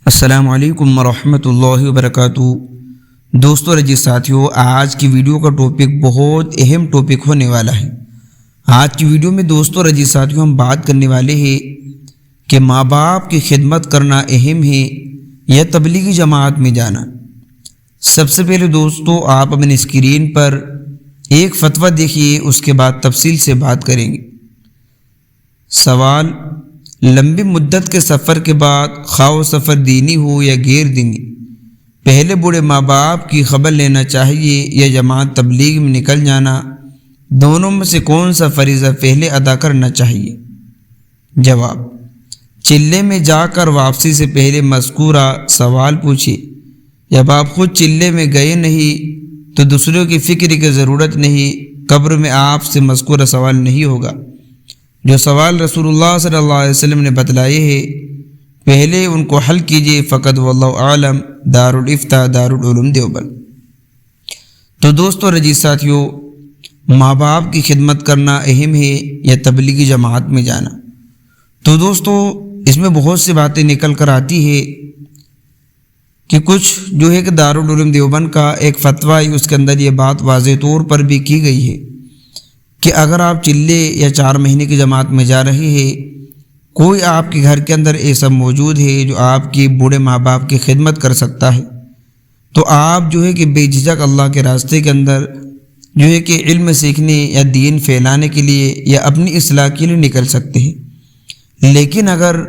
السلام علیکم ورحمۃ اللہ وبرکاتہ۔ دوستو رجی ساتھیو، آج کی ویڈیو کا ٹاپک بہت اہم ٹاپک ہونے والا ہے۔ آج کی ویڈیو میں دوستو رجی ساتھیو ہم بات کرنے والے ہیں کہ ماں باپ کی خدمت کرنا اہم ہے یا تبلیغی جماعت میں جانا۔ سب سے پہلے دوستو آپ اپنی اسکرین پر ایک فتویٰ دیکھیے، اس کے بعد تفصیل سے بات کریں گے۔ سوال: لمبی مدت کے سفر کے بعد، خواہ وہ سفر دینی ہو یا غیر دینی، پہلے بوڑھے ماں باپ کی خبر لینا چاہیے یا جماعت تبلیغ میں نکل جانا؟ دونوں میں سے کون سا فریضہ پہلے ادا کرنا چاہیے؟ جواب: چلے میں جا کر واپسی سے پہلے مذکورہ سوال پوچھیے۔ جب آپ خود چلے میں گئے نہیں تو دوسروں کی فکر کی ضرورت نہیں، قبر میں آپ سے مذکورہ سوال نہیں ہوگا۔ جو سوال رسول اللہ صلی اللہ علیہ وسلم نے بتلائے ہیں، پہلے ان کو حل کیجیے۔ فقط واللہ عالم، دارالفتاء، دارالعلوم دیوبند۔ تو دوستو رجی ساتھیو، ماں باپ کی خدمت کرنا اہم ہے یا تبلیغی جماعت میں جانا؟ تو دوستو اس میں بہت سی باتیں نکل کر آتی ہے کہ کچھ جو ہے کہ دارالعلوم دیوبند کا ایک فتویٰ ہے، اس کے اندر یہ بات واضح طور پر بھی کی گئی ہے کہ اگر آپ چلے یا 4 مہینے کی جماعت میں جا رہے ہیں، کوئی آپ کے گھر کے اندر ایسا موجود ہے جو آپ کی بوڑھے ماں باپ کی خدمت کر سکتا ہے، تو آپ جو ہے کہ بے جھجک اللہ کے راستے کے اندر جو ہے کہ علم سیکھنے یا دین پھیلانے کے لیے یا اپنی اصلاح کے لیے نکل سکتے ہیں۔ لیکن اگر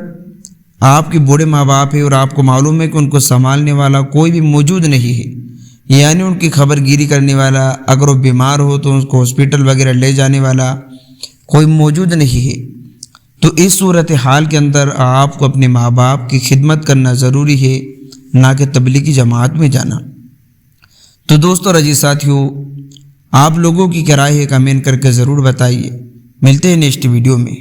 آپ کے بوڑھے ماں باپ ہیں اور آپ کو معلوم ہے کہ ان کو سنبھالنے والا کوئی بھی موجود نہیں ہے، یعنی ان کی خبر گیری کرنے والا، اگر وہ بیمار ہو تو اس کو ہاسپٹل وغیرہ لے جانے والا کوئی موجود نہیں ہے، تو اس صورتحال کے اندر آپ کو اپنے ماں باپ کی خدمت کرنا ضروری ہے، نہ کہ تبلیغی جماعت میں جانا۔ تو دوستو رجی ساتھیو، آپ لوگوں کی کیا رائے ہے کمنٹ کر کے ضرور بتائیے۔ ملتے ہیں نیکسٹ ویڈیو میں۔